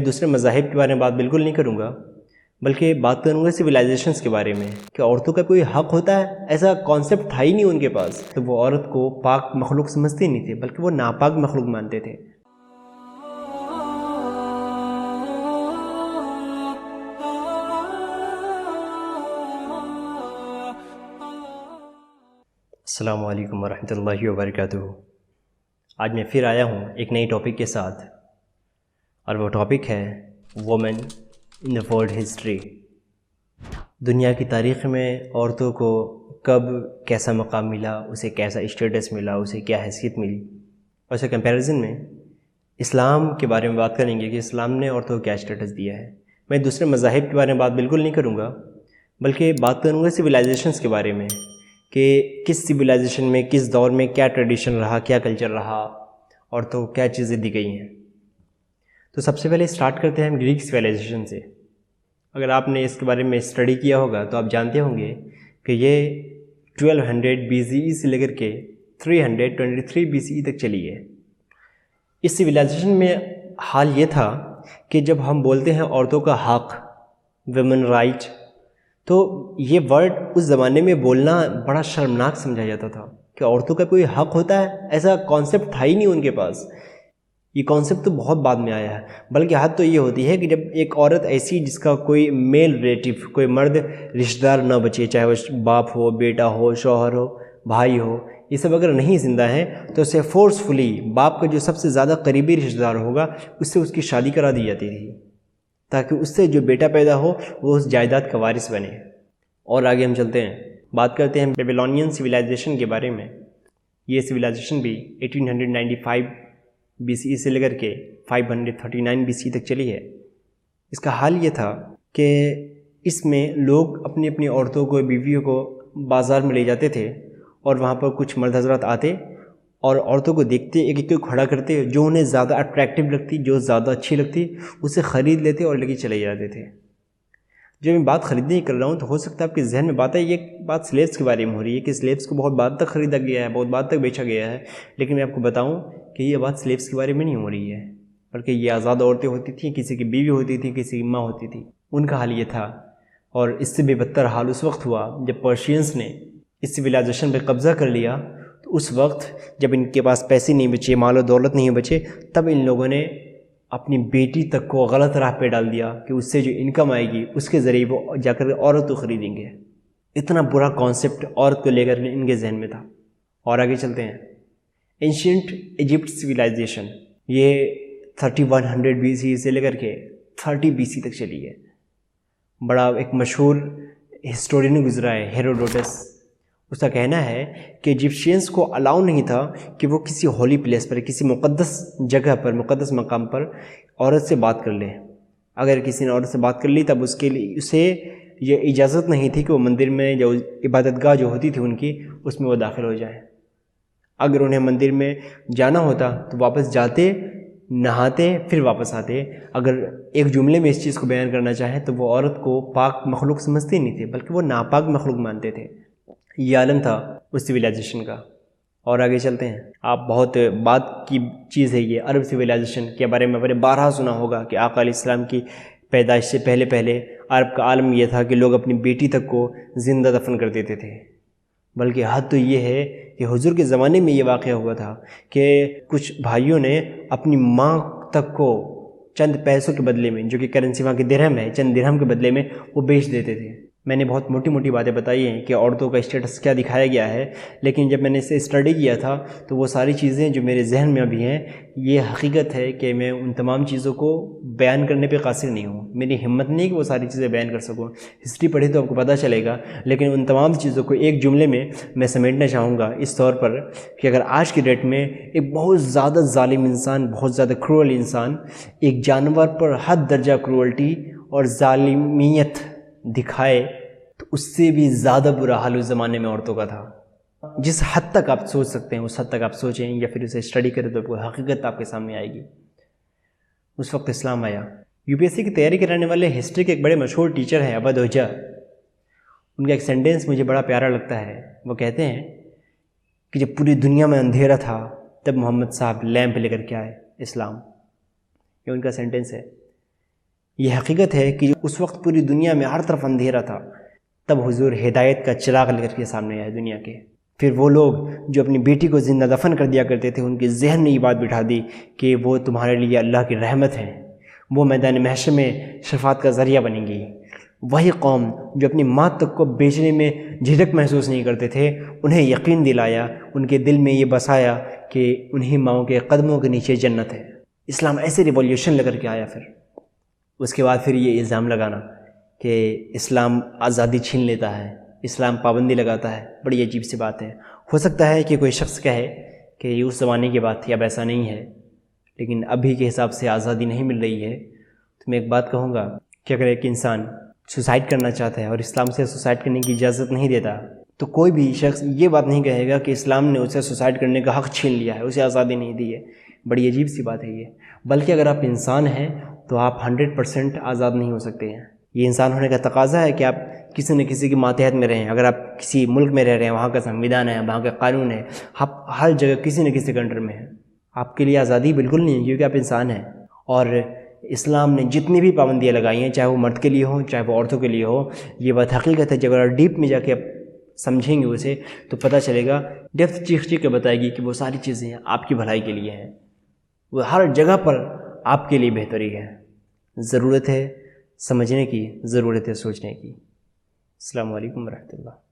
دوسرے مذاہب کے بارے میں بات بالکل نہیں کروں گا، بلکہ بات کروں گا سویلائزیشنس کے بارے میں کہ عورتوں کا کوئی حق ہوتا ہے. ایسا کانسیپٹ تھا ہی نہیں ان کے پاس. تو وہ عورت کو پاک مخلوق سمجھتے نہیں تھے بلکہ وہ ناپاک مخلوق مانتے تھے. السلام علیکم ورحمۃ اللہ وبرکاتہ. آج میں پھر آیا ہوں ایک نئی ٹاپک کے ساتھ، اور وہ ٹاپک ہے women in the world history. دنیا کی تاریخ میں عورتوں کو کب کیسا مقام ملا، اسے کیسا اسٹیٹس ملا، اسے کیا حیثیت ملی. اور اسے کمپیریزن میں اسلام کے بارے میں بات کریں گے کہ اسلام نے عورتوں کو کیا اسٹیٹس دیا ہے. میں دوسرے مذاہب کے بارے میں بات بالکل نہیں کروں گا، بلکہ بات کروں گا سویلائزیشنس کے بارے میں کہ کس سویلائزیشن میں کس دور میں کیا ٹریڈیشن رہا، کیا کلچر رہا، عورتوں کو کیا چیزیں دی گئی ہیں. تو سب سے پہلے اسٹارٹ کرتے ہیں ہم گریک سویلائزیشن سے. اگر آپ نے اس کے بارے میں اسٹڈی کیا ہوگا تو آپ جانتے ہوں گے کہ یہ 1200 BCE سے لے کر کے 323 BCE تک چلی ہے. اس سویلائزیشن میں حال یہ تھا کہ جب ہم بولتے ہیں عورتوں کا حق، ویمن رائٹ، تو یہ ورڈ اس زمانے میں بولنا بڑا شرمناک سمجھا جاتا تھا کہ عورتوں کا کوئی حق ہوتا ہے. ایسا کانسیپٹ تھا ہی نہیں ان کے پاس. یہ کانسیپٹ تو بہت بعد میں آیا ہے، بلکہ حد تو یہ ہوتی ہے کہ جب ایک عورت ایسی جس کا کوئی میل ریلیٹیو، کوئی مرد رشتہ دار نہ بچے، چاہے وہ باپ ہو، بیٹا ہو، شوہر ہو، بھائی ہو، یہ سب اگر نہیں زندہ ہیں تو اسے فورسفلی باپ کا جو سب سے زیادہ قریبی رشتہ دار ہوگا اس سے اس کی شادی کرا دی جاتی تھی، تاکہ اس سے جو بیٹا پیدا ہو وہ اس جائیداد کا وارث بنے. اور آگے ہم چلتے ہیں، بات کرتے ہیں بیبیلونین سویلائزیشن کے بارے میں. یہ سویلائزیشن بھی 1895 BCE سے لے کر کے 539 BCE تک چلی ہے. اس کا حال یہ تھا کہ اس میں لوگ اپنی اپنی عورتوں کو، بیویوں کو بازار میں لے جاتے تھے، اور وہاں پر کچھ مرد حضرات آتے اور عورتوں کو دیکھتے، ایک ایک کو کھڑا کرتے، جو انہیں زیادہ اٹریکٹیو لگتی، جو زیادہ اچھی لگتی، اسے خرید لیتے اور لے کے چلے جاتے تھے. جو میں بات خریدنے کی کر رہا ہوں تو ہو سکتا ہے آپ کے ذہن میں بات ہے یہ بات سلیبس کے بارے میں ہو رہی ہے کہ سلیبس کو بہت بعد تک خریدا گیا ہے، بہت بعد تک بیچا گیا ہے. لیکن میں آپ کو بتاؤں کہ یہ بات سلیبس کے بارے میں نہیں ہو رہی ہے، بلکہ یہ آزاد عورتیں ہوتی تھیں، کسی کی بیوی ہوتی تھی، کسی کی ماں ہوتی تھی. ان کا حال یہ تھا. اور اس سے بھی بدتر حال اس وقت ہوا جب پرشینس نے اس سویلائزیشن پہ قبضہ کر لیا. تو اس وقت جب ان کے پاس پیسے نہیں بچے، مال و دولت نہیں بچے، تب ان لوگوں نے اپنی بیٹی تک کو غلط راہ پہ ڈال دیا کہ اس سے جو انکم آئے گی اس کے ذریعے وہ جا کر عورت کو خریدیں گے. اتنا برا کانسیپٹ عورت کو لے کر ان کے ذہن میں تھا. اور آگے چلتے ہیں، اینشینٹ ایجپٹ سویلائزیشن. یہ 3100 BCE سے لے کر کے 30 BC تک چلی ہے. بڑا ایک مشہور ہسٹورین گزرا ہے، ہیروڈوٹس. اس کا کہنا ہے کہ ایجپشینس کو الاؤ نہیں تھا کہ وہ کسی ہولی پلیس پر، کسی مقدس جگہ پر، مقدس مقام پر عورت سے بات کر لے. اگر کسی نے عورت سے بات کر لی تب اس کے لیے اسے یہ اجازت نہیں تھی کہ وہ مندر میں جو عبادت گاہ جو ہوتی تھی ان کی، اس میں وہ داخل ہو جائیں. اگر انہیں مندر میں جانا ہوتا تو واپس جاتے، نہاتے، پھر واپس آتے. اگر ایک جملے میں اس چیز کو بیان کرنا چاہیں تو وہ عورت کو پاک مخلوق سمجھتے نہیں تھے بلکہ وہ ناپاک مخلوق مانتے تھے. یہ عالم تھا اس سویلائزیشن کا. اور آگے چلتے ہیں. آپ بہت بات کی چیز ہے یہ عرب سویلائزیشن کے بارے میں، آپ نے بارہا سنا ہوگا کہ آقا علیہ السلام کی پیدائش سے پہلے پہلے عرب کا عالم یہ تھا کہ لوگ اپنی بیٹی تک کو زندہ دفن کر دیتے تھے. بلکہ حد تو یہ ہے کہ حضور کے زمانے میں یہ واقعہ ہوا تھا کہ کچھ بھائیوں نے اپنی ماں تک کو چند پیسوں کے بدلے میں، جو کہ کرنسی وہاں کی درہم ہے، چند درہم کے بدلے میں وہ بیچ دیتے تھے. میں نے بہت موٹی موٹی باتیں بتائی ہیں کہ عورتوں کا اسٹیٹس کیا دکھایا گیا ہے، لیکن جب میں نے اسے اسٹڈی کیا تھا تو وہ ساری چیزیں جو میرے ذہن میں ابھی ہیں، یہ حقیقت ہے کہ میں ان تمام چیزوں کو بیان کرنے پہ قاصر نہیں ہوں. میری ہمت نہیں کہ وہ ساری چیزیں بیان کر سکوں. ہسٹری پڑھی تو آپ کو پتہ چلے گا، لیکن ان تمام چیزوں کو ایک جملے میں میں سمیٹنا چاہوں گا اس طور پر کہ اگر آج کی ڈیٹ میں ایک بہت زیادہ ظالم انسان، بہت زیادہ کرول انسان ایک جانور پر حد درجہ کرولٹی اور ظالمیت دکھائے تو اس سے بھی زیادہ برا حال اس زمانے میں عورتوں کا تھا. جس حد تک آپ سوچ سکتے ہیں اس حد تک آپ سوچیں یا پھر اسے اسٹڈی کریں تو کوئی حقیقت آپ کے سامنے آئے گی. اس وقت اسلام آیا. UPSC کی تیاری کرانے والے ہسٹری کے ایک بڑے مشہور ٹیچر ہیں عبد ہوجہ. ان کا ایک سینٹینس مجھے بڑا پیارا لگتا ہے. وہ کہتے ہیں کہ جب پوری دنیا میں اندھیرا تھا تب محمد صاحب لیمپ لے کر کے آئے اسلام. یہ ان کا سینٹینس ہے. یہ حقیقت ہے کہ اس وقت پوری دنیا میں ہر طرف اندھیرا تھا، تب حضور ہدایت کا چراغ لے کر کے سامنے آئے دنیا کے۔ پھر وہ لوگ جو اپنی بیٹی کو زندہ دفن کر دیا کرتے تھے، ان کے ذہن میں یہ بات بٹھا دی کہ وہ تمہارے لیے اللہ کی رحمت ہے، وہ میدان محشر میں شفاعت کا ذریعہ بنیں گی۔ وہی قوم جو اپنی ماں تک کو بیچنے میں جھجک محسوس نہیں کرتے تھے، انہیں یقین دلایا، ان کے دل میں یہ بسایا کہ انہی ماؤں کے قدموں کے نیچے جنت ہے۔ اسلام ایسے ریولیوشن لے کر کے آیا۔ پھر اس کے بعد پھر یہ الزام لگانا کہ اسلام آزادی چھین لیتا ہے، اسلام پابندی لگاتا ہے، بڑی عجیب سی بات ہے۔ ہو سکتا ہے کہ کوئی شخص کہے کہ یہ اس زمانے کی بات تھی، اب ایسا نہیں ہے، لیکن ابھی کے حساب سے آزادی نہیں مل رہی ہے۔ تو میں ایک بات کہوں گا کہ اگر ایک انسان سوسائڈ کرنا چاہتا ہے اور اسلام سے سوسائڈ کرنے کی اجازت نہیں دیتا، تو کوئی بھی شخص یہ بات نہیں کہے گا کہ اسلام نے اسے سوسائڈ کرنے کا حق چھین لیا ہے، اسے آزادی نہیں دی ہے۔ بڑی عجیب سی بات ہے یہ۔ بلکہ اگر آپ انسان ہیں تو آپ 100% آزاد نہیں ہو سکتے ہیں۔ یہ انسان ہونے کا تقاضا ہے کہ آپ کسی نہ کسی کے ماتحت میں رہیں۔ اگر آپ کسی ملک میں رہ رہے ہیں، وہاں کا سنویدھان ہے، وہاں کا قانون ہے، آپ ہر جگہ کسی نہ کسی کنٹری میں ہیں، آپ کے لیے آزادی بالکل نہیں ہے، کیونکہ آپ انسان ہیں۔ اور اسلام نے جتنی بھی پابندیاں لگائی ہیں، چاہے وہ مرد کے لیے ہوں چاہے وہ عورتوں کے لیے ہو، یہ بات حقیقت ہے۔ جب اگر ڈیپ میں جا کے آپ سمجھیں گے اسے تو پتہ چلے گا، ڈیپتھ چیخ کے بتائے گی کہ وہ ساری چیزیں آپ کی بھلائی کے لیے ہیں، وہ ہر جگہ پر آپ کے لیے بہتری ہے۔ ضرورت ہے سمجھنے کی، ضرورت ہے سوچنے کی۔ السلام علیکم ورحمۃ اللہ۔